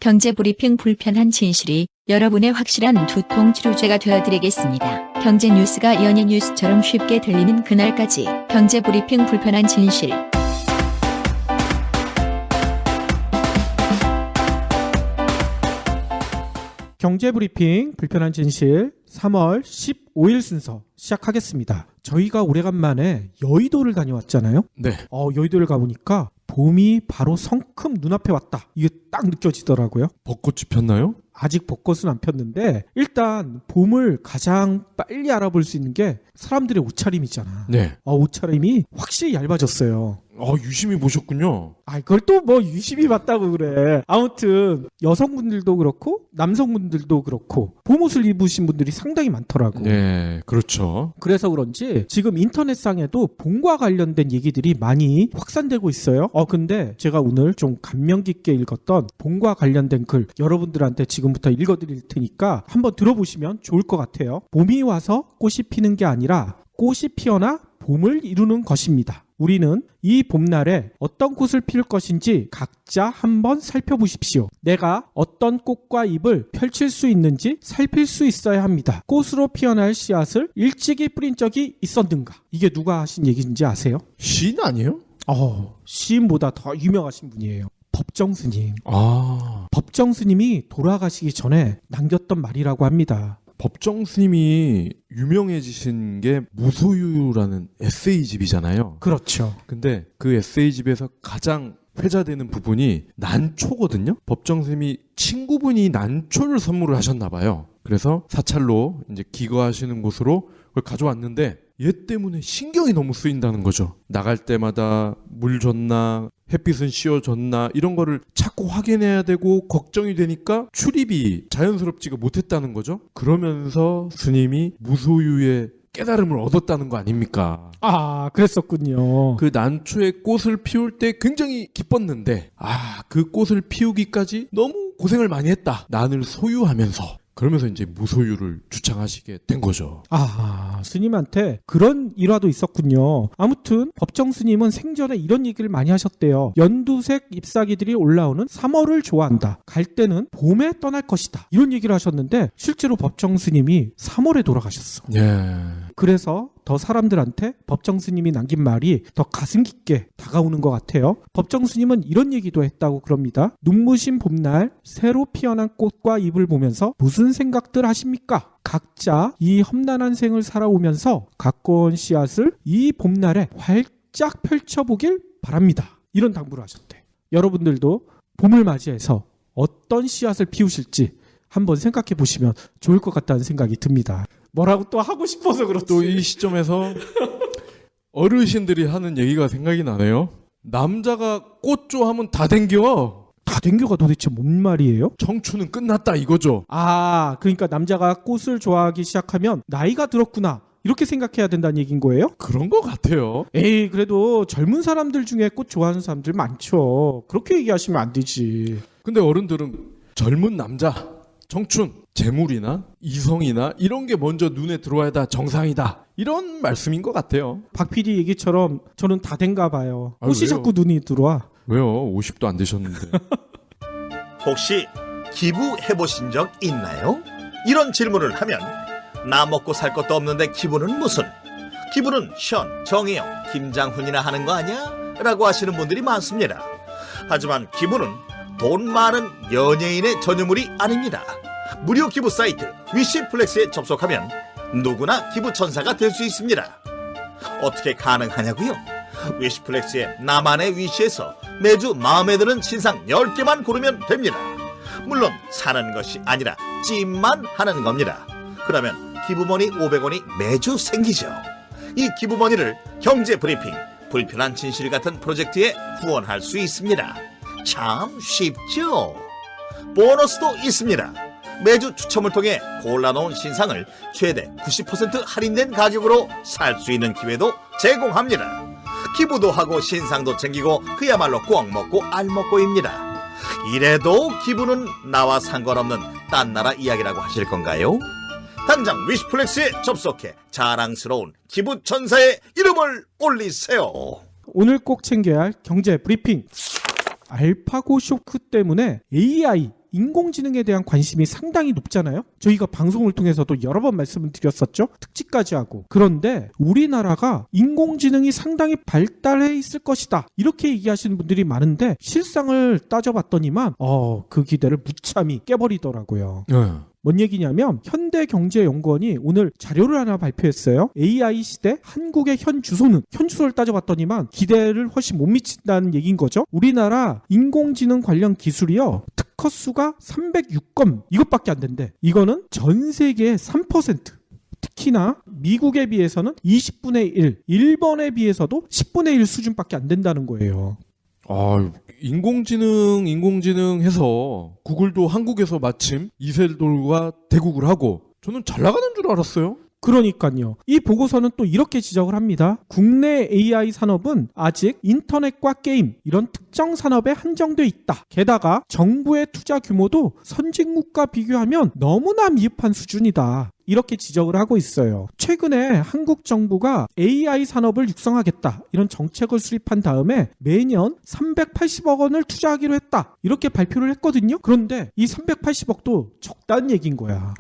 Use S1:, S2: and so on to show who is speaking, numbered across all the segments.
S1: 경제브리핑 불편한 진실이 여러분의 확실한 두통 치료제가 되어드리겠습니다. 경제 뉴스가 연예 뉴스처럼 쉽게 들리는 그날까지 경제브리핑 불편한 진실.
S2: 경제브리핑 불편한 진실 3월 15일 순서 시작하겠습니다. 저희가 오래간만에 여의도를 다녀왔잖아요.
S3: 네.
S2: 여의도를 가보니까 봄이 바로 성큼 눈앞에 왔다. 이게 딱 느껴지더라고요.
S3: 벚꽃이 폈나요?
S2: 아직 벚꽃은 안 폈는데 일단 봄을 가장 빨리 알아볼 수 있는 게 사람들의 옷차림이잖아.
S3: 네.
S2: 옷차림이 확실히 얇아졌어요.
S3: 유심히 보셨군요.
S2: 그걸 또 뭐 유심히 봤다고 그래. 아무튼 여성분들도 그렇고 남성분들도 그렇고 봄옷을 입으신 분들이 상당히 많더라고.
S3: 네, 그렇죠.
S2: 그래서 그런지 지금 인터넷상에도 봄과 관련된 얘기들이 많이 확산되고 있어요. 근데 제가 오늘 좀 감명 깊게 읽었던 봄과 관련된 글 여러분들한테 지금부터 읽어드릴 테니까 한번 들어보시면 좋을 것 같아요. 봄이 와서 꽃이 피는 게 아니라 꽃이 피어나 봄을 이루는 것입니다. 우리는 이 봄날에 어떤 꽃을 피울 것인지 각자 한번 살펴보십시오. 내가 어떤 꽃과 잎을 펼칠 수 있는지 살필 수 있어야 합니다. 꽃으로 피어날 씨앗을 일찍이 뿌린 적이 있었는가? 이게 누가 하신 얘기인지 아세요?
S3: 시인 아니에요?
S2: 시인보다 더 유명하신 분이에요. 법정 스님.
S3: 아,
S2: 법정 스님이 돌아가시기 전에 남겼던 말이라고 합니다.
S3: 법정 스님이 유명해지신 게 무소유라는 에세이집이잖아요.
S2: 그렇죠.
S3: 근데 그 에세이집에서 가장 회자되는 부분이 난초거든요. 법정 스님이 친구분이 난초를 선물을 하셨나 봐요. 그래서 사찰로 이제 기거하시는 곳으로 그걸 가져왔는데 얘 때문에 신경이 너무 쓰인다는 거죠. 나갈 때마다 물 줬나 햇빛은 씌워줬나 이런 거를 자꾸 확인해야 되고 걱정이 되니까 출입이 자연스럽지가 못했다는 거죠. 그러면서 스님이 무소유의 깨달음을 얻었다는 거 아닙니까?
S2: 그랬었군요.
S3: 그 난초의 꽃을 피울 때 굉장히 기뻤는데 그 꽃을 피우기까지 너무 고생을 많이 했다. 난을 소유하면서. 그러면서 이제 무소유를 주창하시게 된 거죠.
S2: 스님한테 그런 일화도 있었군요. 아무튼 법정 스님은 생전에 이런 얘기를 많이 하셨대요. 연두색 잎사귀들이 올라오는 3월을 좋아한다. 갈 때는 봄에 떠날 것이다. 이런 얘기를 하셨는데 실제로 법정 스님이 3월에 돌아가셨어.
S3: 예.
S2: 그래서 더 사람들한테 법정 스님이 남긴 말이 더 가슴 깊게 다가오는 것 같아요. 법정 스님은 이런 얘기도 했다고 그럽니다. 눈부신 봄날 새로 피어난 꽃과 잎을 보면서 무슨 생각들 하십니까? 각자 이 험난한 생을 살아오면서 갖고 온 씨앗을 이 봄날에 활짝 펼쳐보길 바랍니다. 이런 당부를 하셨대. 여러분들도 봄을 맞이해서 어떤 씨앗을 피우실지 한번 생각해 보시면 좋을 것 같다는 생각이 듭니다. 뭐라고 또 하고 싶어서 그렇지.
S3: 또 이 시점에서 어르신들이 하는 얘기가 생각이 나네요. 남자가 꽃 좋아하면 다 댕겨.
S2: 다 댕겨가 도대체 뭔 말이에요?
S3: 청춘은 끝났다 이거죠.
S2: 그러니까 남자가 꽃을 좋아하기 시작하면 나이가 들었구나. 이렇게 생각해야 된다는 얘기인 거예요?
S3: 그런 것 같아요.
S2: 그래도 젊은 사람들 중에 꽃 좋아하는 사람들 많죠. 그렇게 얘기하시면 안 되지.
S3: 근데 어른들은 젊은 남자, 청춘, 재물이나 이성이나 이런 게 먼저 눈에 들어와야 다 정상이다. 이런 말씀인 것 같아요.
S2: 박 PD 얘기처럼 저는 다 된가 봐요. 꽃이
S3: 왜요?
S2: 자꾸 눈이 들어와.
S3: 왜요? 50도 안 되셨는데.
S4: 혹시 기부해보신 적 있나요? 이런 질문을 하면 나 먹고 살 것도 없는데 기부는 무슨? 기부는 션, 정혜영, 김장훈이나 하는 거 아니야? 라고 하시는 분들이 많습니다. 하지만 기부는 돈 많은 연예인의 전유물이 아닙니다. 무료 기부 사이트 위시플렉스에 접속하면 누구나 기부천사가 될 수 있습니다. 어떻게 가능하냐고요? 위시플렉스의 나만의 위시에서 매주 마음에 드는 신상 10개만 고르면 됩니다. 물론 사는 것이 아니라 찜만 하는 겁니다. 그러면 기부머니 500원이 매주 생기죠. 이 기부머니를 경제브리핑, 불편한 진실 같은 프로젝트에 후원할 수 있습니다. 참 쉽죠? 보너스도 있습니다. 매주 추첨을 통해 골라놓은 신상을 최대 90% 할인된 가격으로 살 수 있는 기회도 제공합니다. 기부도 하고 신상도 챙기고 그야말로 꽉 먹고 알 먹고입니다. 이래도 기부는 나와 상관없는 딴 나라 이야기라고 하실 건가요? 당장 위시플렉스에 접속해 자랑스러운 기부천사의 이름을 올리세요.
S2: 오늘 꼭 챙겨야 할 경제 브리핑. 알파고 쇼크 때문에 AI 인공지능에 대한 관심이 상당히 높잖아요. 저희가 방송을 통해서도 여러 번 말씀을 드렸었죠. 특집까지 하고. 그런데 우리나라가 인공지능이 상당히 발달해 있을 것이다. 이렇게 얘기하시는 분들이 많은데 실상을 따져봤더니만 그 기대를 무참히 깨버리더라고요. 뭔 얘기냐면 현대경제연구원이 오늘 자료를 하나 발표했어요. AI 시대 한국의 현 주소는, 현 주소를 따져봤더니만 기대를 훨씬 못 미친다는 얘기인 거죠. 우리나라 인공지능 관련 기술이요, 특허 수가 306건 이것밖에 안 된대. 이거는 전 세계의 3%. 특히나 미국에 비해서는 20분의 1, 일본에 비해서도 10분의 1 수준밖에 안 된다는 거예요.
S3: 인공지능 해서 구글도 한국에서 마침 이세돌과 대국을 하고 저는 잘 나가는 줄 알았어요.
S2: 그러니까요. 이 보고서는 또 이렇게 지적을 합니다. 국내 AI 산업은 아직 인터넷과 게임 이런 특정 산업에 한정돼 있다. 게다가 정부의 투자 규모도 선진국과 비교하면 너무나 미흡한 수준이다. 이렇게 지적을 하고 있어요. 최근에 한국 정부가 AI 산업을 육성하겠다 이런 정책을 수립한 다음에 매년 380억 원을 투자하기로 했다 이렇게 발표를 했거든요. 그런데 이 380억도 적다는 얘기인 거야.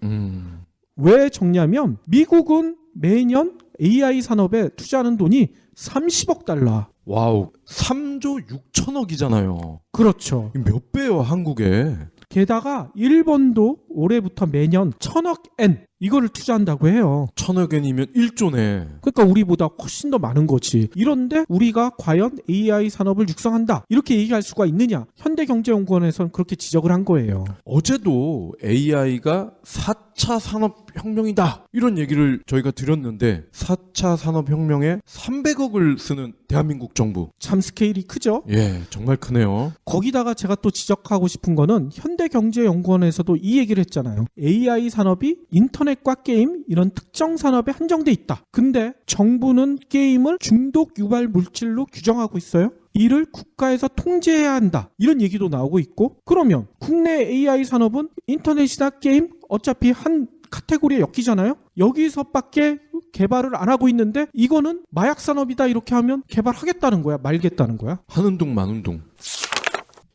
S2: 왜 적냐면 미국은 매년 AI 산업에 투자하는 돈이 30억 달러.
S3: 와우, 3조 6천억이잖아요.
S2: 그렇죠.
S3: 몇 배요, 한국에?
S2: 게다가 일본도 올해부터 매년 1000억 엔 이거를 투자한다고 해요.
S3: 1000억 엔이면 1조네.
S2: 그러니까 우리보다 훨씬 더 많은 거지. 이런데 우리가 과연 AI 산업을 육성한다 이렇게 얘기할 수가 있느냐. 현대경제연구원에서는 그렇게 지적을 한 거예요.
S3: 어제도 AI가 4차 산업혁명이다 이런 얘기를 저희가 드렸는데 4차 산업혁명에 300억을 쓰는 대한민국 정부.
S2: 참 스케일이 크죠?
S3: 예, 정말 크네요.
S2: 거기다가 제가 또 지적하고 싶은 거는 현대경제연구원에서도 이 얘기를 했잖아요. AI 산업이 인터넷과 게임 이런 특정 산업에 한정돼 있다. 근데 정부는 게임을 중독 유발 물질로 규정하고 있어요. 이를 국가에서 통제해야 한다. 이런 얘기도 나오고 있고, 그러면 국내 AI 산업은 인터넷이나 게임 어차피 한 카테고리에 엮이잖아요. 여기서밖에 개발을 안 하고 있는데 이거는 마약 산업이다 이렇게 하면 개발하겠다는 거야, 말겠다는 거야?
S3: 하는 둥 마는 둥.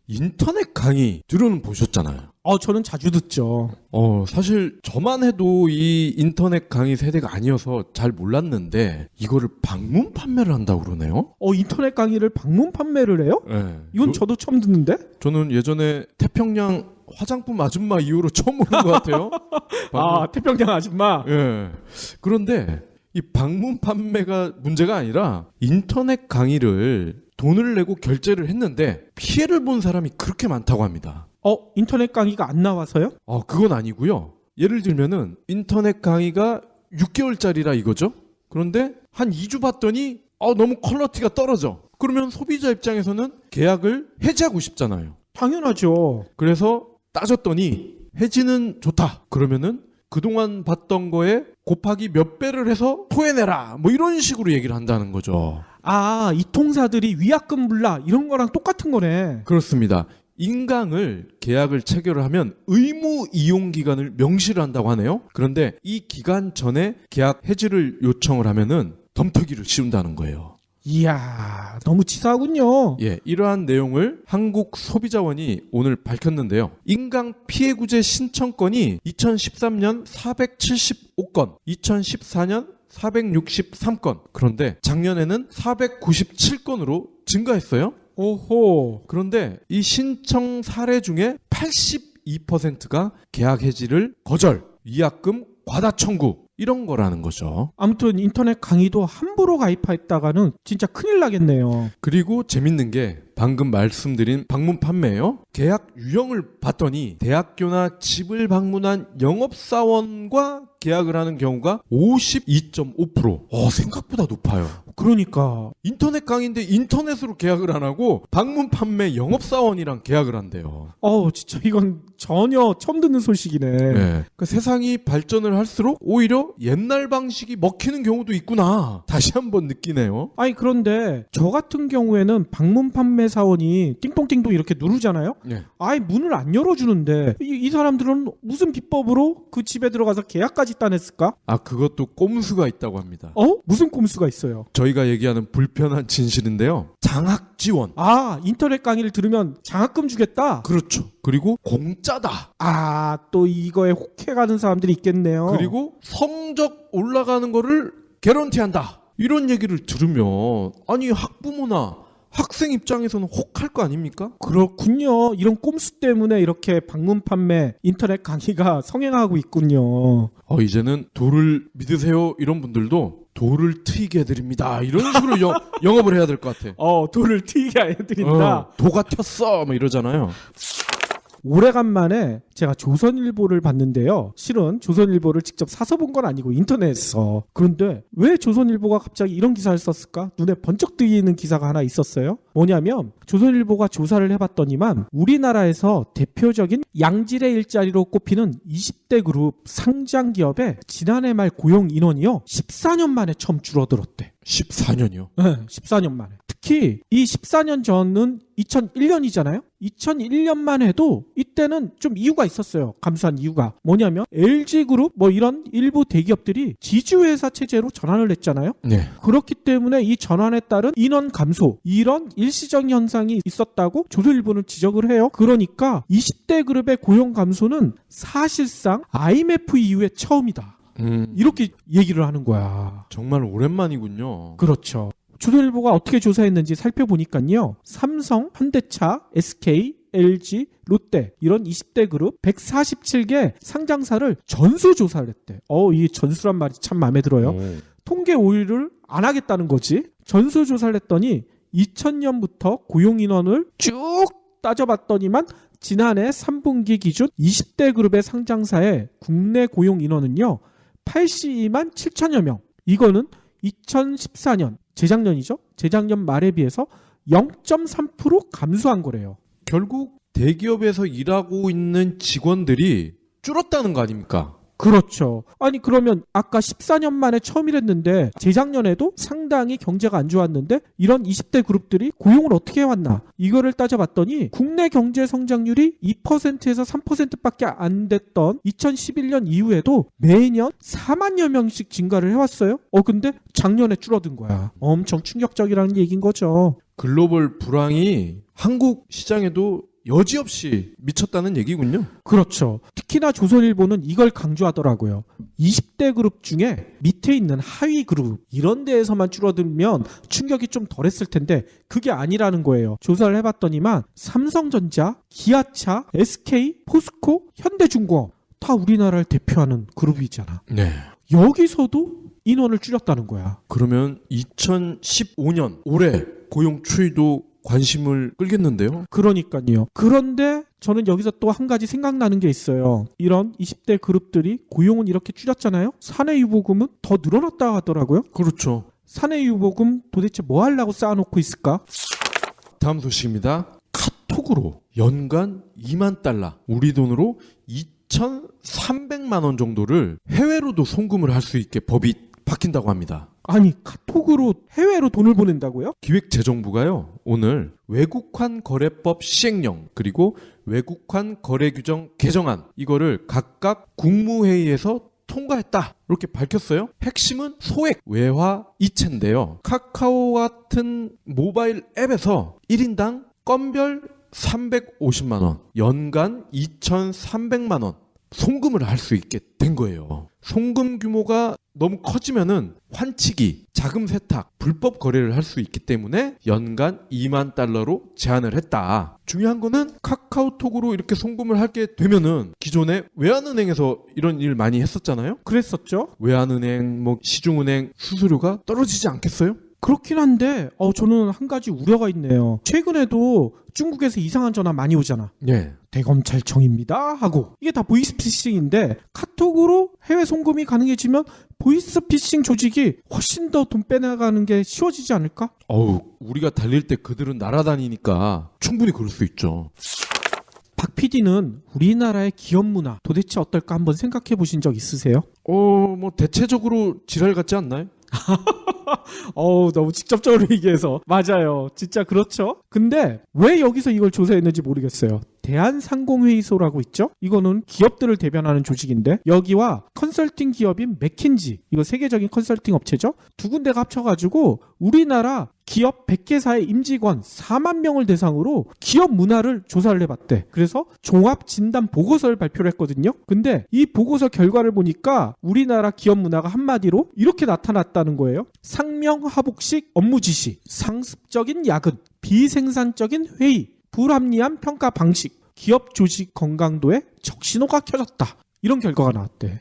S3: 인터넷 강의 들어는 보셨잖아요.
S2: 저는 자주 듣죠.
S3: 사실 저만 해도 이 인터넷 강의 세대가 아니어서 잘 몰랐는데 이거를 방문 판매를 한다고 그러네요.
S2: 인터넷 강의를 방문 판매를 해요?
S3: 네.
S2: 이건 저도 처음 듣는데?
S3: 저는 예전에 태평양 화장품 아줌마 이후로 처음 보는 것 같아요.
S2: 태평양 아줌마.
S3: 예. 그런데 이 방문 판매가 문제가 아니라 인터넷 강의를 돈을 내고 결제를 했는데 피해를 본 사람이 그렇게 많다고 합니다.
S2: 인터넷 강의가 안 나와서요?
S3: 그건 아니고요. 예를 들면은 인터넷 강의가 6개월짜리라 이거죠. 그런데 한 2주 봤더니 너무 퀄리티가 떨어져. 그러면 소비자 입장에서는 계약을 해지하고 싶잖아요.
S2: 당연하죠.
S3: 그래서 따졌더니 해지는 좋다. 그러면은 그동안 봤던 거에 곱하기 몇 배를 해서 토해내라. 뭐 이런 식으로 얘기를 한다는 거죠.
S2: 이 통사들이 위약금 불라 이런 거랑 똑같은 거네.
S3: 그렇습니다. 인강을 계약을 체결을 하면 의무 이용 기간을 명시를 한다고 하네요. 그런데 이 기간 전에 계약 해지를 요청을 하면은 덤터기를 씌운다는 거예요.
S2: 이야, 너무 치사하군요.
S3: 예, 이러한 내용을 한국소비자원이 오늘 밝혔는데요. 인강 피해구제 신청건이 2013년 475건, 2014년 463건, 그런데 작년에는 497건으로 증가했어요.
S2: 오호.
S3: 그런데 이 신청 사례 중에 82%가 계약 해지를 거절, 위약금 과다 청구 이런 거라는 거죠.
S2: 아무튼 인터넷 강의도 함부로 가입했다가는 진짜 큰일 나겠네요.
S3: 그리고 재밌는 게 방금 말씀드린 방문 판매예요. 계약 유형을 봤더니 대학교나 집을 방문한 영업사원과 계약을 하는 경우가 52.5%. 생각보다 높아요.
S2: 그러니까
S3: 인터넷 강의인데 인터넷으로 계약을 안 하고 방문 판매 영업사원이랑 계약을 한대요.
S2: 진짜 이건 전혀 처음 듣는 소식이네.
S3: 네. 그러니까 세상이 발전을 할수록 오히려 옛날 방식이 먹히는 경우도 있구나. 다시 한번 느끼네요.
S2: 그런데 저 같은 경우에는 방문 판매 사원이 띵동띵동 이렇게 누르잖아요.
S3: 네.
S2: 문을 안 열어주는데 이 사람들은 무슨 비법으로 그 집에 들어가서 계약까지 따냈을까?
S3: 그것도 꼼수가 있다고 합니다.
S2: 무슨 꼼수가 있어요?
S3: 저희 저희가 얘기하는 불편한 진실인데요. 장학 지원.
S2: 아, 인터넷 강의를 들으면 장학금 주겠다.
S3: 그렇죠. 그리고 공짜다.
S2: 아, 또 이거에 혹해가는 사람들이 있겠네요.
S3: 그리고 성적 올라가는 거를 개런티한다. 이런 얘기를 들으면 아니 학부모나 학생 입장에서는 혹할 거 아닙니까?
S2: 그렇군요. 이런 꼼수 때문에 이렇게 방문 판매 인터넷 강의가 성행하고 있군요.
S3: 이제는 도를 믿으세요 이런 분들도 도를 트이게 해드립니다. 이런 식으로 영업을 해야 될 것 같아.
S2: 돈을 튀게 해드린다.
S3: 도가 튀었어 뭐 이러잖아요.
S2: 오래간만에 제가 조선일보를 봤는데요. 실은 조선일보를 직접 사서 본 건 아니고 인터넷에서. 그런데 왜 조선일보가 갑자기 이런 기사를 썼을까? 눈에 번쩍 뜨이는 기사가 하나 있었어요. 뭐냐면 조선일보가 조사를 해봤더니만 우리나라에서 대표적인 양질의 일자리로 꼽히는 20대 그룹 상장 기업의 지난해 말 고용 인원이요. 14년 만에 처음 줄어들었대.
S3: 14년이요?
S2: 네, 14년 만에. 특히 이 14년 전은 2001년이잖아요. 2001년만 해도 이때는 좀 이유가 있었어요. 감소한 이유가 뭐냐면 LG그룹 뭐 이런 일부 대기업들이 지주회사 체제로 전환을 했잖아요.
S3: 네.
S2: 그렇기 때문에 이 전환에 따른 인원 감소 이런 일시적 현상이 있었다고 조선일보는 지적을 해요. 그러니까 20대 그룹의 고용 감소는 사실상 IMF 이후에 처음이다. 이렇게 얘기를 하는 거야.
S3: 정말 오랜만이군요.
S2: 그렇죠. 조선일보가 어떻게 조사했는지 살펴보니까요. 삼성, 현대차, SK, LG, 롯데 이런 20대 그룹 147개 상장사를 전수 조사를 했대. 이 전수란 말이 참 마음에 들어요. 통계 오류를 안 하겠다는 거지. 전수 조사를 했더니 2000년부터 고용 인원을 쭉 따져봤더니만 지난해 3분기 기준 20대 그룹의 상장사의 국내 고용 인원은요. 82만 7천여 명. 이거는 2014년, 재작년이죠. 재작년 말에 비해서 0.3% 감소한 거래요.
S3: 결국 대기업에서 일하고 있는 직원들이 줄었다는 거 아닙니까?
S2: 그렇죠. 아니 그러면 아까 14년 만에 처음이랬는데 재작년에도 상당히 경제가 안 좋았는데 이런 20대 그룹들이 고용을 어떻게 해왔나 이거를 따져봤더니 국내 경제 성장률이 2%에서 3%밖에 안 됐던 2011년 이후에도 매년 4만여 명씩 증가를 해왔어요. 근데 작년에 줄어든 거야. 엄청 충격적이라는 얘기인 거죠.
S3: 글로벌 불황이 한국 시장에도 여지없이 미쳤다는 얘기군요.
S2: 그렇죠. 특히나 조선일보는 이걸 강조하더라고요. 20대 그룹 중에 밑에 있는 하위 그룹 이런 데에서만 줄어들면 충격이 좀 덜했을 텐데 그게 아니라는 거예요. 조사를 해봤더니만 삼성전자, 기아차, SK, 포스코, 현대중공업 다 우리나라를 대표하는 그룹이잖아.
S3: 네.
S2: 여기서도 인원을 줄였다는 거야.
S3: 그러면 2015년 올해 고용 추이도 관심을 끌겠는데요.
S2: 그러니까요. 그런데 저는 여기서 또 한 가지 생각나는 게 있어요. 이런 20대 그룹들이 고용은 이렇게 줄였잖아요. 사내 유보금은 더 늘어났다 하더라고요.
S3: 그렇죠.
S2: 사내 유보금 도대체 뭐 하려고 쌓아놓고 있을까?
S3: 다음 소식입니다. 카톡으로 연간 2만 달러, 우리 돈으로 2,300만 원 정도를 해외로도 송금을 할 수 있게 법이 바뀐다고 합니다.
S2: 아니 카톡으로 해외로 돈을 보낸다고요?
S3: 기획재정부가요 오늘 외국환 거래법 시행령 그리고 외국환 거래 규정 개정안 이거를 각각 국무회의에서 통과했다 이렇게 밝혔어요. 핵심은 소액 외화 이체인데요. 카카오 같은 모바일 앱에서 1인당 건별 350만 원, 연간 2,300만 원 송금을 할 수 있게 된 거예요. 송금 규모가 너무 커지면은 환치기, 자금 세탁, 불법 거래를 할 수 있기 때문에 연간 2만 달러로 제한을 했다. 중요한 거는 카카오톡으로 이렇게 송금을 하게 되면은 기존에 외환은행에서 이런 일 많이 했었잖아요.
S2: 그랬었죠.
S3: 외환은행, 시중은행 수수료가 떨어지지 않겠어요?
S2: 그렇긴 한데 저는 한 가지 우려가 있네요. 최근에도 중국에서 이상한 전화 많이 오잖아.
S3: 네.
S2: 대검찰청입니다 하고 이게 다 보이스피싱인데 카톡으로 해외 송금이 가능해지면 보이스피싱 조직이 훨씬 더 돈 빼나가는 게 쉬워지지 않을까?
S3: 우리가 달릴 때 그들은 날아다니니까 충분히 그럴 수 있죠.
S2: 박 PD는 우리나라의 기업 문화 도대체 어떨까 한번 생각해 보신 적 있으세요?
S3: 대체적으로 지랄 같지 않나요?
S2: 너무 직접적으로 얘기해서 맞아요. 진짜 그렇죠. 근데 왜 여기서 이걸 조사했는지 모르겠어요. 대한상공회의소라고 있죠? 이거는 기업들을 대변하는 조직인데 여기와 컨설팅 기업인 맥킨지, 이거 세계적인 컨설팅 업체죠? 두 군데가 합쳐가지고 우리나라 기업 100개사의 임직원 4만 명을 대상으로 기업 문화를 조사를 해봤대. 그래서 종합 진단 보고서를 발표를 했거든요. 근데 이 보고서 결과를 보니까 우리나라 기업 문화가 한마디로 이렇게 나타났다는 거예요. 상명하복식 업무 지시, 상습적인 야근, 비생산적인 회의, 불합리한 평가 방식, 기업 조직 건강도에 적신호가 켜졌다. 이런 결과가 나왔대.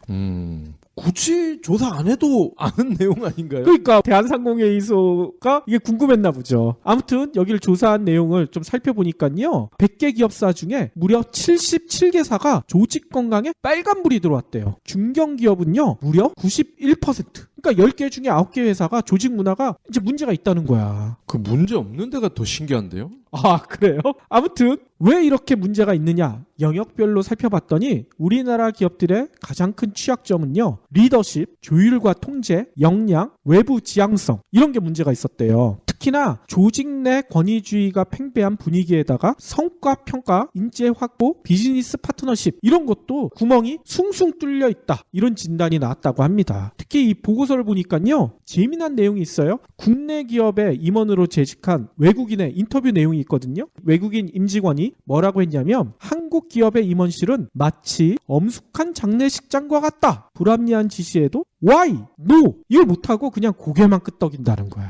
S3: 굳이 조사 안 해도 아는 내용 아닌가요?
S2: 그러니까 대한상공회의소가 이게 궁금했나 보죠. 아무튼 여기를 조사한 내용을 좀 살펴보니까요. 100개 기업사 중에 무려 77개사가 조직 건강에 빨간불이 들어왔대요. 중견기업은요. 무려 91%. 그러니까 10개 중에 9개 회사가 조직 문화가 이제 문제가 있다는 거야.
S3: 그 문제 없는 데가 더 신기한데요?
S2: 아, 그래요? 아무튼 왜 이렇게 문제가 있느냐? 영역별로 살펴봤더니 우리나라 기업들의 가장 큰 취약점은요. 리더십, 조율과 통제, 역량, 외부 지향성 이런 게 문제가 있었대요. 특히나 조직 내 권위주의가 팽배한 분위기에다가 성과 평가, 인재 확보, 비즈니스 파트너십 이런 것도 구멍이 숭숭 뚫려 있다. 이런 진단이 나왔다고 합니다. 특히 이 보고서를 보니까요. 재미난 내용이 있어요. 국내 기업의 임원으로 재직한 외국인의 인터뷰 내용이 있거든요. 외국인 임직원이 뭐라고 했냐면 한국 기업의 임원실은 마치 엄숙한 장례식장과 같다. 불합리한 지시에도 why, no 이걸 못하고 그냥 고개만 끄덕인다는 거야.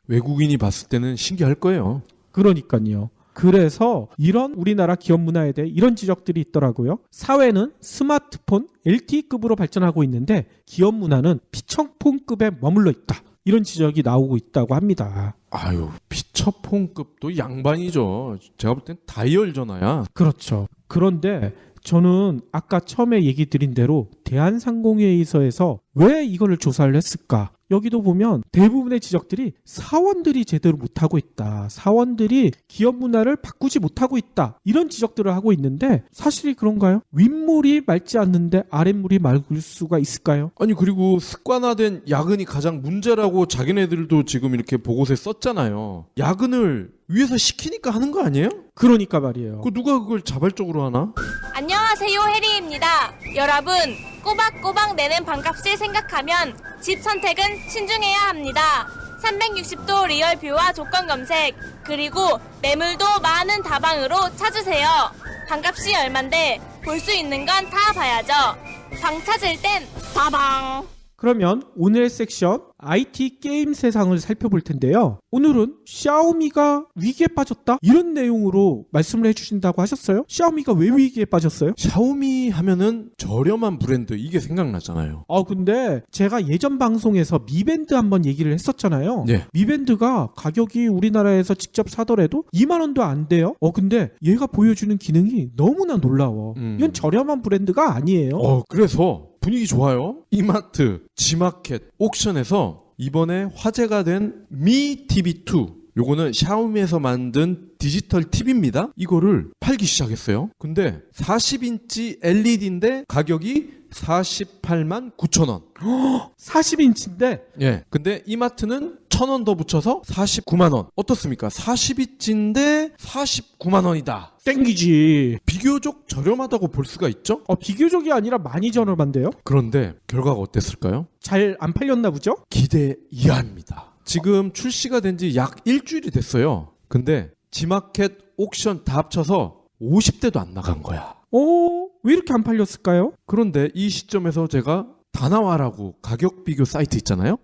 S3: 외국인이 봤을 때는 신기할 거예요.
S2: 그러니까요. 그래서 이런 우리나라 기업 문화에 대해 이런 지적들이 있더라고요. 사회는 스마트폰, LTE급으로 발전하고 있는데 기업 문화는 피처폰급에 머물러 있다. 이런 지적이 나오고 있다고 합니다.
S3: 아유, 피처폰급도 양반이죠. 제가 볼 땐 다이얼 전화야.
S2: 그렇죠. 그런데 저는 아까 처음에 얘기 드린 대로 대한상공회의소에서 왜 이거를 조사를 했을까? 여기도 보면 대부분의 지적들이 사원들이 제대로 못하고 있다. 사원들이 기업 문화를 바꾸지 못하고 있다. 이런 지적들을 하고 있는데 사실이 그런가요? 윗물이 맑지 않는데 아랫물이 맑을 수가 있을까요?
S3: 아니 그리고 습관화된 야근이 가장 문제라고 자기네들도 지금 이렇게 보고서에 썼잖아요. 야근을 위에서 시키니까 하는 거 아니에요?
S2: 그러니까 말이에요.
S3: 그 누가 그걸 자발적으로 하나?
S5: 안녕하세요, 해리입니다. 여러분, 꼬박꼬박 내는 반값을 생각하면 집 선택은 신중해야 합니다. 360도 리얼뷰와 조건 검색, 그리고 매물도 많은 다방으로 찾으세요. 반값이 얼만데 볼 수 있는 건 다 봐야죠. 방 찾을 땐 다방.
S2: 그러면 오늘의 섹션 IT 게임 세상을 살펴볼 텐데요. 오늘은 샤오미가 위기에 빠졌다? 이런 내용으로 말씀을 해주신다고 하셨어요? 샤오미가 왜 위기에 빠졌어요?
S3: 샤오미 하면은 저렴한 브랜드 이게 생각나잖아요.
S2: 근데 제가 예전 방송에서 미밴드 한번 얘기를 했었잖아요.
S3: 네.
S2: 미밴드가 가격이 우리나라에서 직접 사더라도 2만 원도 안 돼요. 근데 얘가 보여주는 기능이 너무나 놀라워. 이건 저렴한 브랜드가 아니에요.
S3: 그래서 분위기 좋아요. 이마트, 지마켓, 옥션에서 이번에 화제가 된 미 TV2 요거는 샤오미에서 만든 디지털 TV입니다. 이거를 팔기 시작했어요. 근데 40인치 LED인데 가격이 48만 9천 원.
S2: 40인치인데
S3: 예. 근데 이마트는 1,000원 더 붙여서 49만 원. 어떻습니까? 40인치인데 49만 원이다.
S2: 땡기지.
S3: 비교적 저렴하다고 볼 수가 있죠?
S2: 비교적이 아니라 많이 저렴한데요?
S3: 그런데 결과가 어땠을까요?
S2: 잘 안 팔렸나 보죠?
S3: 기대 이하입니다. 지금 출시가 된 지 약 일주일이 됐어요. 근데 지마켓, 옥션 다 합쳐서 50대도 안 나간 거야.
S2: 왜 이렇게 안 팔렸을까요?
S3: 그런데 이 시점에서 제가 다나와라고 가격 비교 사이트 있잖아요.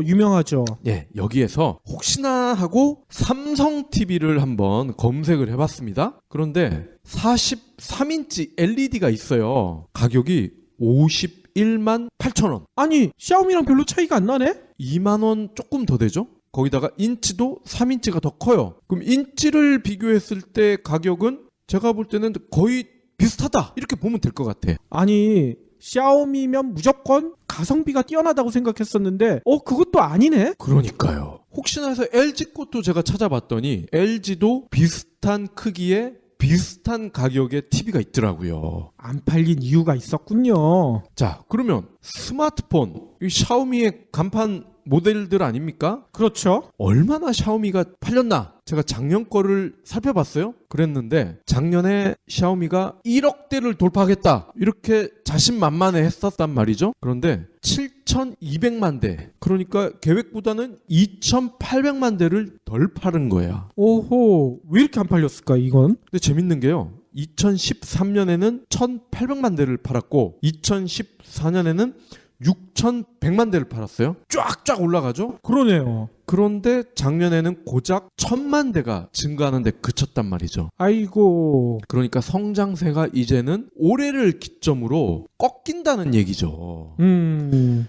S2: 유명하죠.
S3: 예, 여기에서 혹시나 하고 삼성 TV를 한번 검색을 해봤습니다. 그런데 43인치 LED가 있어요. 가격이 51만 8천 원.
S2: 아니, 샤오미랑 별로 차이가 안 나네?
S3: 2만 원 조금 더 되죠? 거기다가 인치도 3인치가 더 커요. 그럼 인치를 비교했을 때 가격은 제가 볼 때는 거의 비슷하다. 이렇게 보면 될 것 같아.
S2: 아니, 샤오미면 무조건 가성비가 뛰어나다고 생각했었는데 그것도 아니네?
S3: 그러니까요. 혹시나 해서 LG 것도 제가 찾아봤더니 LG도 비슷한 크기에 비슷한 가격의 TV가 있더라고요.
S2: 안 팔린 이유가 있었군요.
S3: 자, 그러면 스마트폰, 이 샤오미의 간판 모델들 아닙니까?
S2: 그렇죠.
S3: 얼마나 샤오미가 팔렸나? 제가 작년 거를 살펴봤어요. 그랬는데 작년에 샤오미가 1억대를 돌파하겠다 이렇게 자신만만해 했었단 말이죠. 그런데 7,200만 대, 그러니까 계획보다는 2,800만 대를 덜 팔은 거야.
S2: 오호, 왜 이렇게 안 팔렸을까 이건?
S3: 근데 재밌는 게요, 2013년에는 1,800만 대를 팔았고 2014년에는 6,100만 대를 팔았어요. 쫙쫙 올라가죠.
S2: 그러네요.
S3: 그런데 작년에는 고작 1,000만 대가 증가하는데 그쳤단 말이죠.
S2: 아이고.
S3: 그러니까 성장세가 이제는 올해를 기점으로 꺾인다는 얘기죠.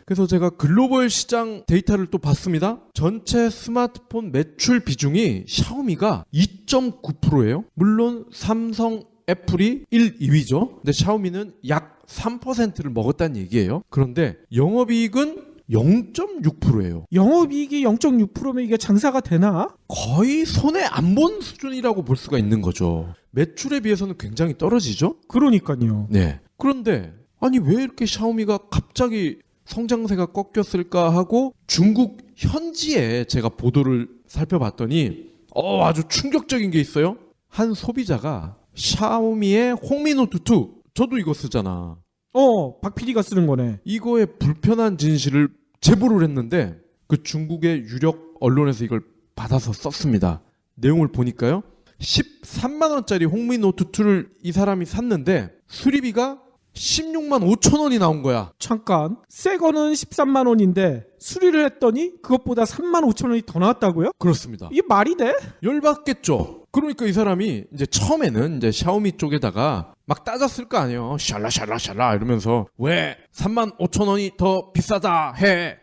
S3: 그래서 제가 글로벌 시장 데이터를 또 봤습니다. 전체 스마트폰 매출 비중이 샤오미가 2.9%예요. 물론 삼성, 애플이 1, 2위죠. 근데 샤오미는 약 3%를 먹었다는 얘기예요. 그런데 영업이익은 0.6%예요.
S2: 영업이익이 0.6%면 이게 장사가 되나?
S3: 거의 손에 안 본 수준이라고 볼 수가 있는 거죠. 매출에 비해서는 굉장히 떨어지죠?
S2: 그러니까요.
S3: 네. 그런데 아니 왜 이렇게 샤오미가 갑자기 성장세가 꺾였을까 하고 중국 현지에 제가 보도를 살펴봤더니 아주 충격적인 게 있어요. 한 소비자가 샤오미의 홍미노트2, 저도 이거 쓰잖아.
S2: 박 PD가 쓰는 거네.
S3: 이거의 불편한 진실을 제보를 했는데 그 중국의 유력 언론에서 이걸 받아서 썼습니다. 내용을 보니까요, 13만 원짜리 홍미노트2를 이 사람이 샀는데 수리비가 16만 5천 원이 나온 거야.
S2: 잠깐, 새 거는 13만 원인데 수리를 했더니 그것보다 3만 5천 원이 더 나왔다고요?
S3: 그렇습니다.
S2: 이게 말이 돼?
S3: 열받겠죠. 그러니까 이 사람이 이제 처음에는 이제 샤오미 쪽에다가 막 따졌을 거 아니에요. 샬라 이러면서 왜 3만 5천 원이 더 비싸다 해,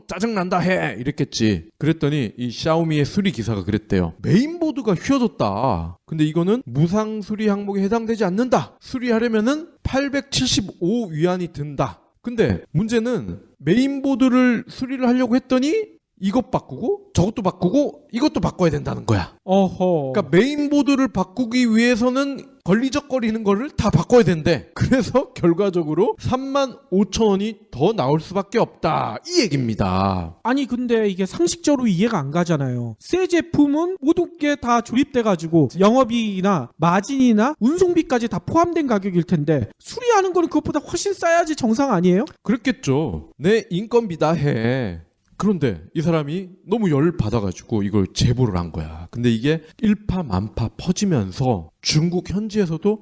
S3: 짜증난다 해, 이랬겠지. 그랬더니 이 샤오미의 수리 기사가 그랬대요. 메인보드가 휘어졌다. 근데 이거는 무상 수리 항목에 해당되지 않는다. 수리하려면은 875위안이 든다. 근데 문제는 메인보드를 수리를 하려고 했더니 이것 바꾸고 저것도 바꾸고 이것도 바꿔야 된다는 거야.
S2: 어허.
S3: 그러니까 메인보드를 바꾸기 위해서는 걸리적거리는 거를 다 바꿔야 된대. 그래서 결과적으로 3만 5천 원이 더 나올 수밖에 없다, 이 얘기입니다.
S2: 아니 근데 이게 상식적으로 이해가 안 가잖아요. 새 제품은 모든 게 다 조립돼가지고 영업이익이나 마진이나 운송비까지 다 포함된 가격일 텐데 수리하는 거는 그것보다 훨씬 싸야지 정상 아니에요?
S3: 그렇겠죠. 내 인건비다 해. 그런데 이 사람이 너무 열 받아가지고 이걸 제보를 한 거야. 근데 이게 일파만파 퍼지면서 중국 현지에서도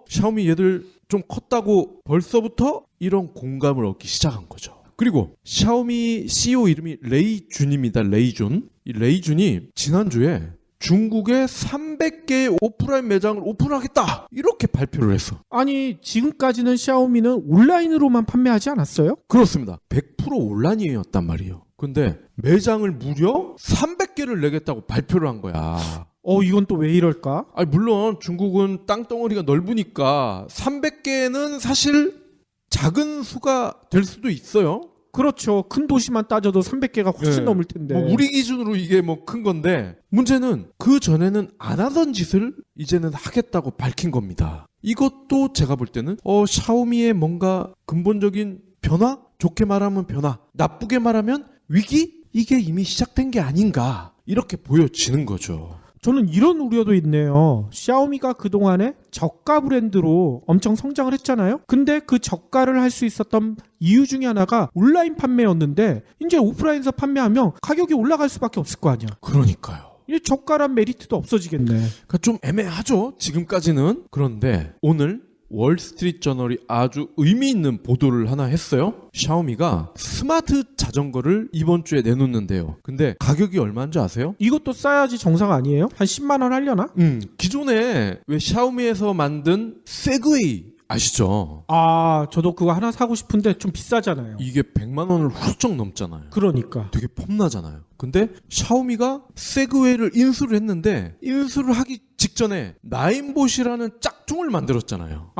S3: 샤오미 얘들 좀 컸다고 벌써부터 이런 공감을 얻기 시작한 거죠. 그리고 샤오미 CEO 이름이 레이준입니다. 레이준. 이 레이준이 지난주에 중국에 300개의 오프라인 매장을 오픈하겠다, 이렇게 발표를 했어.
S2: 아니 지금까지는 샤오미는 온라인으로만 판매하지 않았어요?
S3: 그렇습니다. 100% 온라인이었단 말이에요. 근데 매장을 무려 300개를 내겠다고 발표를 한 거야.
S2: 이건 또 왜 이럴까?
S3: 아니 물론 중국은 땅덩어리가 넓으니까 300개는 사실 작은 수가 될 수도 있어요.
S2: 그렇죠. 큰 도시만 따져도 300개가 훨씬
S3: 네.
S2: 넘을 텐데.
S3: 뭐 우리 기준으로 이게 뭐 큰 건데, 문제는 그 전에는 안 하던 짓을 이제는 하겠다고 밝힌 겁니다. 이것도 제가 볼 때는 샤오미의 뭔가 근본적인 변화? 좋게 말하면 변화, 나쁘게 말하면 위기? 이게 이미 시작된 게 아닌가, 이렇게 보여지는 거죠.
S2: 저는 이런 우려도 있네요. 샤오미가 그동안에 저가 브랜드로 엄청 성장을 했잖아요. 근데 그 저가를 할 수 있었던 이유 중에 하나가 온라인 판매였는데 이제 오프라인에서 판매하면 가격이 올라갈 수밖에 없을 거 아니야.
S3: 그러니까요.
S2: 이 저가란 메리트도 없어지겠네.
S3: 그러니까 좀 애매하죠, 지금까지는. 그런데 오늘 월스트리트저널이 아주 의미 있는 보도를 하나 했어요. 샤오미가 스마트 자전거를 이번 주에 내놓는데요. 근데 가격이 얼마인 줄 아세요?
S2: 이것도 싸야지 정상 아니에요? 한 10만 원 하려나?
S3: 기존에 왜 샤오미에서 만든 세그웨이 아시죠?
S2: 저도 그거 하나 사고 싶은데 좀 비싸잖아요.
S3: 이게 100만 원을 훌쩍 넘잖아요.
S2: 그러니까.
S3: 되게 폼나잖아요. 근데 샤오미가 세그웨이를 인수를 했는데, 인수를 하기 직전에 나인봇이라는 짝퉁을 만들었잖아요.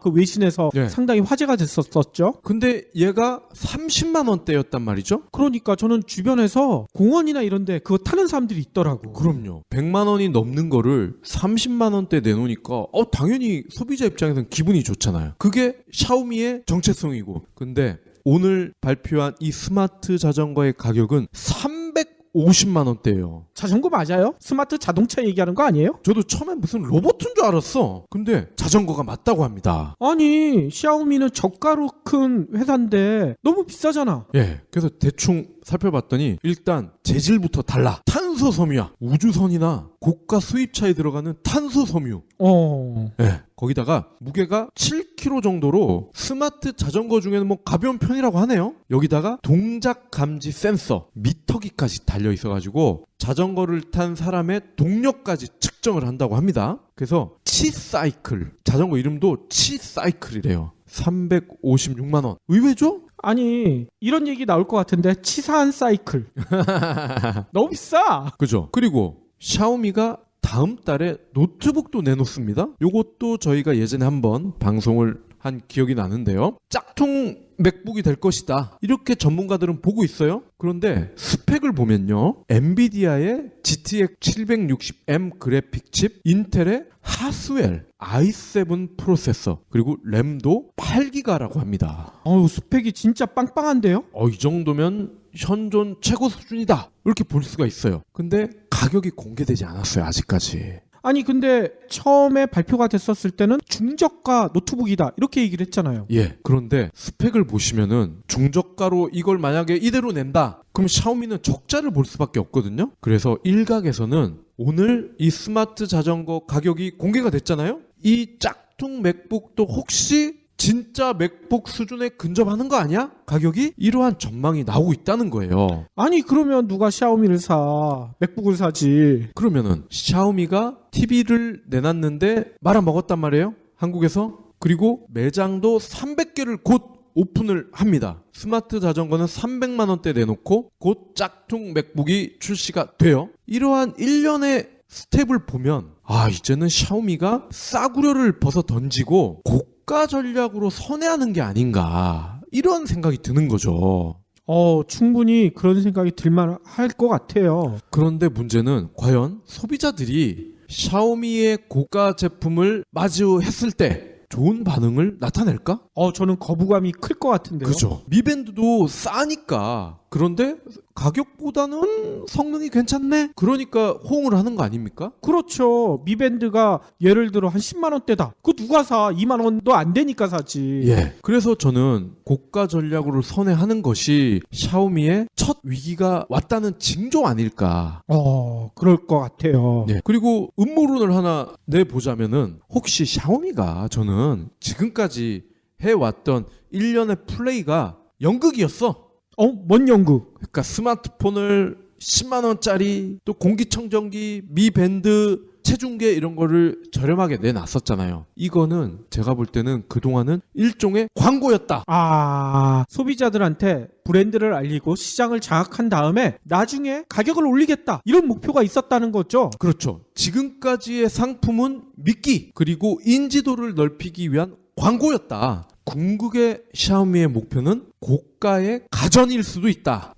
S2: 그 외신에서
S3: 네.
S2: 상당히 화제가 됐었죠.
S3: 근데 얘가 30만 원대였단 말이죠.
S2: 그러니까 저는 주변에서 공원이나 이런데 그거 타는 사람들이 있더라고.
S3: 그럼요. 100만 원이 넘는 거를 30만 원대 내놓으니까 당연히 소비자 입장에서는 기분이 좋잖아요. 그게 샤오미의 정체성이고. 근데 오늘 발표한 이 스마트 자전거의 가격은 350만 원대예요.
S2: 자전거 맞아요? 스마트 자동차 얘기하는 거 아니에요?
S3: 저도 처음엔 무슨 로봇인 줄 알았어. 근데 자전거가 맞다고 합니다.
S2: 아니, 샤오미는 저가로 큰 회사인데 너무 비싸잖아.
S3: 예, 그래서 대충 살펴봤더니 일단 재질부터 달라. 탄소 섬유야. 우주선이나 고가 수입차에 들어가는 탄소 섬유. 예, 거기다가 무게가 7kg 정도로 스마트 자전거 중에는 뭐 가벼운 편이라고 하네요. 여기다가 동작 감지 센서, 미터기까지 달려 있어가지고 자전거를 탄 사람의 동력까지 측정을 한다고 합니다. 그래서 치사이클, 자전거 이름도 치사이클이래요. 356만 원. 의외죠?
S2: 아니, 이런 얘기 나올 것 같은데 치사한 사이클. 너무 비싸.
S3: 그죠? 그리고 샤오미가 다음 달에 노트북도 내놓습니다. 요것도 저희가 예전에 한번 방송을 한 기억이 나는데요. 짝퉁 맥북이 될 것이다. 이렇게 전문가들은 보고 있어요. 그런데 스펙을 보면요. 엔비디아의 GTX 760M 그래픽 칩, 인텔의 하스웰 i7 프로세서, 그리고 램도 8기가라고 합니다.
S2: 어우, 스펙이 진짜 빵빵한데요?
S3: 이 정도면 현존 최고 수준이다. 이렇게 볼 수가 있어요. 근데 가격이 공개되지 않았어요. 아직까지.
S2: 아니, 근데 처음에 발표가 됐었을 때는 중저가 노트북이다 이렇게 얘기를 했잖아요.
S3: 예. 그런데 스펙을 보시면은 중저가로 이걸 만약에 이대로 낸다. 그럼 샤오미는 적자를 볼 수밖에 없거든요. 그래서 일각에서는 오늘 이 스마트 자전거 가격이 공개가 됐잖아요. 이 짝퉁 맥북도 혹시 진짜 맥북 수준에 근접하는 거 아니야? 가격이? 이러한 전망이 나오고 있다는 거예요.
S2: 아니, 그러면 누가 샤오미를 사? 맥북을 사지.
S3: 그러면은 샤오미가 TV를 내놨는데 말아먹었단 말이에요. 한국에서. 그리고 매장도 300개를 곧 오픈을 합니다. 스마트 자전거는 300만 원대 내놓고 곧 짝퉁 맥북이 출시가 돼요. 이러한 일련의 스텝을 보면 이제는 샤오미가 싸구려를 벗어 던지고 고가 전략으로 선회하는 게 아닌가, 이런 생각이 드는 거죠.
S2: 충분히 그런 생각이 들만할 것 같아요.
S3: 그런데 문제는 과연 소비자들이 샤오미의 고가 제품을 마주했을 때 좋은 반응을 나타낼까?
S2: 저는 거부감이 클 것 같은데요.
S3: 그죠. 미밴드도 싸니까. 그런데 가격보다는 성능이 괜찮네? 그러니까 호응을 하는 거 아닙니까?
S2: 그렇죠. 미밴드가 예를 들어 한 10만 원대다. 그거 누가 사? 2만 원도 안 되니까 사지.
S3: 예. 그래서 저는 고가 전략으로 선회하는 것이 샤오미의 첫 위기가 왔다는 징조 아닐까.
S2: 그럴 것 같아요.
S3: 예. 그리고 음모론을 하나 내보자면은 혹시 샤오미가 저는 지금까지 해왔던 일련의 플레이가 연극이었어.
S2: 뭔 연구?
S3: 그러니까 스마트폰을 10만 원짜리, 또 공기청정기, 미밴드, 체중계 이런 거를 저렴하게 내놨었잖아요. 이거는 제가 볼 때는 그동안은 일종의 광고였다.
S2: 소비자들한테 브랜드를 알리고 시장을 장악한 다음에 나중에 가격을 올리겠다, 이런 목표가 있었다는 거죠.
S3: 그렇죠. 지금까지의 상품은 미끼, 그리고 인지도를 넓히기 위한 광고였다. 궁극의 샤오미의 목표는 고가의 가전일 수도 있다.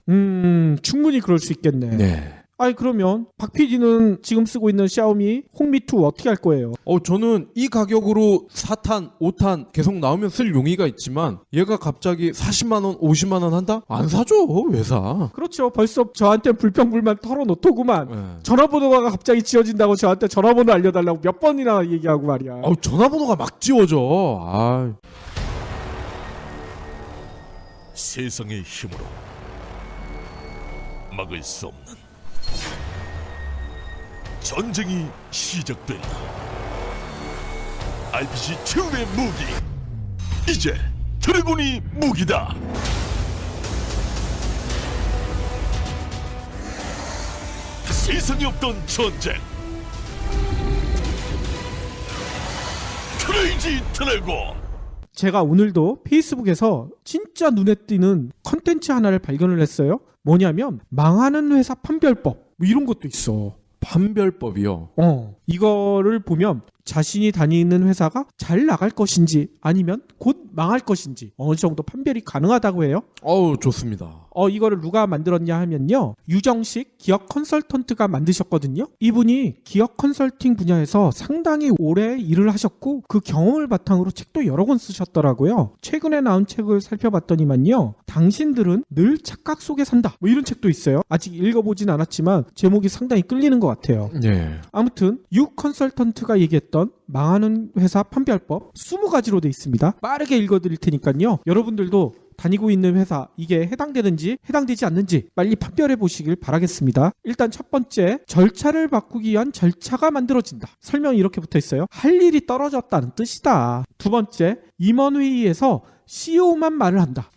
S2: 충분히 그럴 수 있겠네.
S3: 네.
S2: 그러면 박 PD는 지금 쓰고 있는 샤오미 홍미2 어떻게 할 거예요?
S3: 저는 이 가격으로 4탄, 5탄 계속 나오면 쓸 용의가 있지만 얘가 갑자기 40만 원, 50만 원 한다? 안 사죠. 왜 사?
S2: 그렇죠. 벌써 저한테 불평불만 털어놓더구만.
S3: 네.
S2: 전화번호가 갑자기 지워진다고 저한테 전화번호 알려달라고 몇 번이나 얘기하고 말이야.
S3: 전화번호가 막 지워져.
S6: 세상의 힘으로 막을 수 없는 전쟁이 시작된다. RPG2의 무기, 이제 드래곤이 무기다. 세상에 없던 전쟁, 크레이지 드래곤.
S2: 제가 오늘도 페이스북에서 진짜 눈에 띄는 컨텐츠 하나를 발견을 했어요. 뭐냐면 망하는 회사 판별법, 이런 것도 있어.
S3: 판별법이요.
S2: 이거를 보면 자신이 다니는 회사가 잘 나갈 것인지 아니면 곧 망할 것인지 어느 정도 판별이 가능하다고 해요.
S3: 좋습니다.
S2: 이거를 누가 만들었냐 하면요. 유정식 기업 컨설턴트가 만드셨거든요. 이분이 기업 컨설팅 분야에서 상당히 오래 일을 하셨고 그 경험을 바탕으로 책도 여러 권 쓰셨더라고요. 최근에 나온 책을 살펴봤더니만요. 당신들은 늘 착각 속에 산다. 뭐 이런 책도 있어요. 아직 읽어보진 않았지만 제목이 상당히 끌리는 것 같아요.
S3: 예.
S2: 아무튼 유 컨설턴트가 얘기했던 망하는 회사 판별법 20가지로 돼 있습니다. 빠르게 읽어드릴 테니까요. 여러분들도 다니고 있는 회사 이게 해당되는지 해당되지 않는지 빨리 판별해 보시길 바라겠습니다. 일단 첫 번째, 절차를 바꾸기 위한 절차가 만들어진다. 설명이 이렇게 붙어 있어요. 할 일이 떨어졌다는 뜻이다. 두 번째, 임원회의에서 CEO만 말을 한다.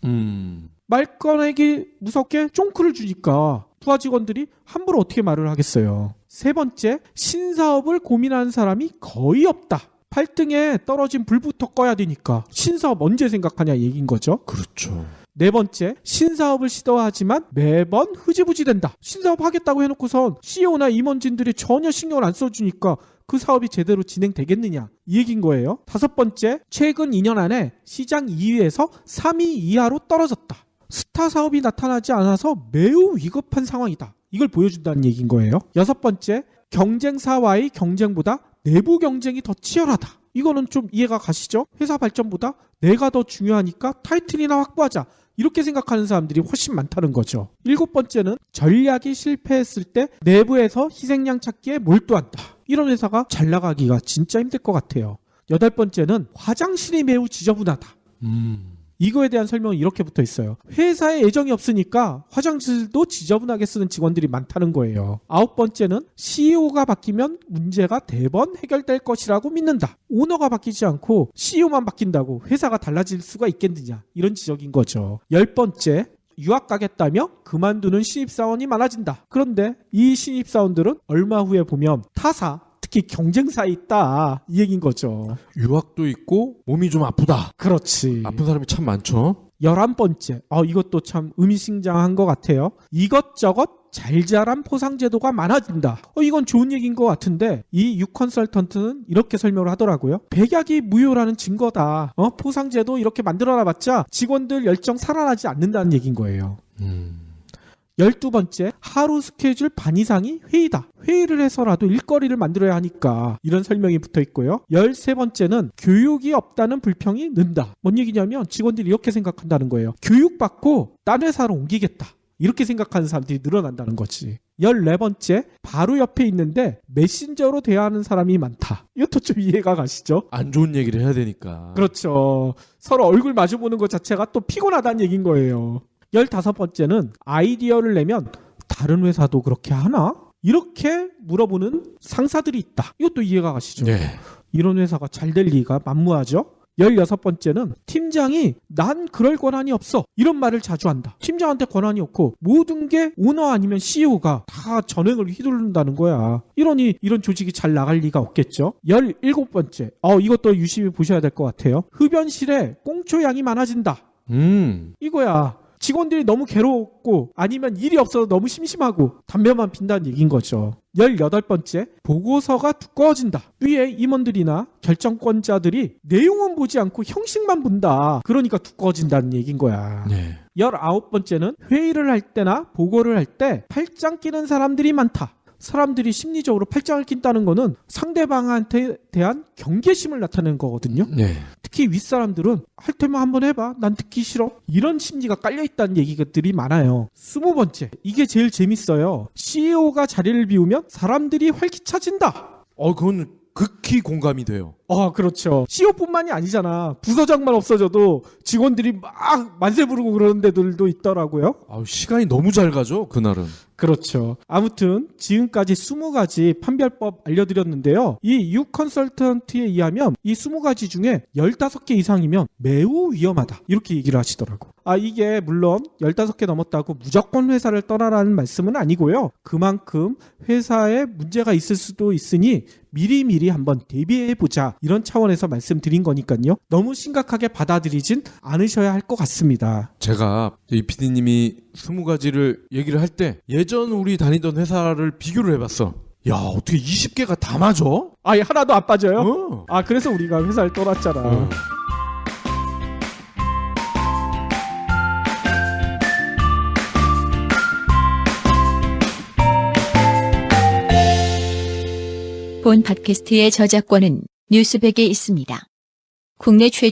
S2: 말 꺼내기 무섭게 쫑크를 주니까 부하 직원들이 함부로 어떻게 말을 하겠어요. 세 번째, 신사업을 고민하는 사람이 거의 없다. 팔등에 떨어진 불부터 꺼야 되니까 신사업 언제 생각하냐 얘기인 거죠.
S3: 그렇죠.
S2: 네 번째, 신사업을 시도하지만 매번 흐지부지 된다. 신사업 하겠다고 해놓고선 CEO나 임원진들이 전혀 신경을 안 써주니까 그 사업이 제대로 진행되겠느냐 이 얘기인 거예요. 다섯 번째, 최근 2년 안에 시장 2위에서 3위 이하로 떨어졌다. 스타 사업이 나타나지 않아서 매우 위급한 상황이다. 이걸 보여준다는 얘기인 거예요. 여섯 번째, 경쟁사와의 경쟁보다 내부 경쟁이 더 치열하다. 이거는 좀 이해가 가시죠? 회사 발전보다 내가 더 중요하니까 타이틀이나 확보하자. 이렇게 생각하는 사람들이 훨씬 많다는 거죠. 일곱 번째는 전략이 실패했을 때 내부에서 희생양 찾기에 몰두한다. 이런 회사가 잘 나가기가 진짜 힘들 것 같아요. 여덟 번째는 화장실이 매우 지저분하다. 이거에 대한 설명은 이렇게 붙어 있어요. 회사에 애정이 없으니까 화장실도 지저분하게 쓰는 직원들이 많다는 거예요. 아홉 번째는 CEO가 바뀌면 문제가 대번 해결될 것이라고 믿는다. 오너가 바뀌지 않고 CEO만 바뀐다고 회사가 달라질 수가 있겠느냐. 이런 지적인 거죠. 열 번째, 유학 가겠다며 그만두는 신입사원이 많아진다. 그런데 이 신입사원들은 얼마 후에 보면 타사, 특히 경쟁사에 있다. 이 얘기인 거죠.
S3: 유학도 있고 몸이 좀 아프다.
S2: 그렇지.
S3: 아픈 사람이 참 많죠.
S2: 11번째. 이것도 참 의미심장한 것 같아요. 이것저것 잘 자란 포상제도가 많아진다. 이건 좋은 얘기인 것 같은데 이 유컨설턴트는 이렇게 설명을 하더라고요. 백약이 무효라는 증거다. 포상제도 이렇게 만들어놔봤자 직원들 열정 살아나지 않는다는 얘기인 거예요. 12번째, 하루 스케줄 반 이상이 회의다. 회의를 해서라도 일거리를 만들어야 하니까 이런 설명이 붙어 있고요. 13번째는 교육이 없다는 불평이 는다. 뭔 얘기냐면 직원들이 이렇게 생각한다는 거예요. 교육받고 딴 회사로 옮기겠다. 이렇게 생각하는 사람들이 늘어난다는 거지. 14번째, 바로 옆에 있는데 메신저로 대화하는 사람이 많다. 이것도 좀 이해가 가시죠?
S3: 안 좋은 얘기를 해야 되니까.
S2: 그렇죠. 서로 얼굴 마주보는 것 자체가 또 피곤하다는 얘기인 거예요. 15번째는 아이디어를 내면 다른 회사도 그렇게 하나? 이렇게 물어보는 상사들이 있다. 이것도 이해가 가시죠?
S3: 네.
S2: 이런 회사가 잘 될 리가 만무하죠? 16번째는 팀장이 난 그럴 권한이 없어. 이런 말을 자주 한다. 팀장한테 권한이 없고 모든 게 오너 아니면 CEO가 다 전횡을 휘두른다는 거야. 이러니 이런 조직이 잘 나갈 리가 없겠죠? 17번째. 이것도 유심히 보셔야 될 것 같아요. 흡연실에 꽁초 양이 많아진다. 이거야. 직원들이 너무 괴롭고 아니면 일이 없어서 너무 심심하고 담배만 핀다는 얘기인 거죠. 18번째, 보고서가 두꺼워진다. 위에 임원들이나 결정권자들이 내용은 보지 않고 형식만 본다. 그러니까 두꺼워진다는 얘기인 거야.
S3: 네.
S2: 19번째는 회의를 할 때나 보고를 할 때 팔짱 끼는 사람들이 많다. 사람들이 심리적으로 팔짱을 낀다는 거는 상대방한테 대한 경계심을 나타내는 거거든요.
S3: 네.
S2: 특히 윗사람들은 할 테면 한번 해봐. 난 듣기 싫어. 이런 심리가 깔려있다는 얘기들이 많아요. 20번째. 이게 제일 재밌어요. CEO가 자리를 비우면 사람들이 활기차진다.
S3: 그건 극히 공감이 돼요.
S2: 그렇죠. CEO뿐만이 아니잖아. 부서장만 없어져도 직원들이 막 만세 부르고 그러는 데들도 있더라고요.
S3: 시간이 너무 잘 가죠, 그날은.
S2: 그렇죠. 아무튼 지금까지 20가지 판별법 알려드렸는데요. 이 유컨설턴트에 의하면 이 20가지 중에 15개 이상이면 매우 위험하다. 이렇게 얘기를 하시더라고. 이게 물론 15개 넘었다고 무조건 회사를 떠나라는 말씀은 아니고요. 그만큼 회사에 문제가 있을 수도 있으니 미리미리 한번 대비해보자. 이런 차원에서 말씀드린 거니까요. 너무 심각하게 받아들이진 않으셔야 할 것 같습니다.
S3: 제가 이 PD님이 20가지를 얘기를 할 때 예전 우리 다니던 회사를 비교를 해봤어. 야, 어떻게 20개가 다 맞아?
S2: 아예 하나도 안 빠져요?
S3: 어.
S2: 아 그래서 우리가 회사를 떠났잖아.
S3: 어.
S1: 본 팟캐스트의 저작권은 뉴스백에 있습니다. 국내 최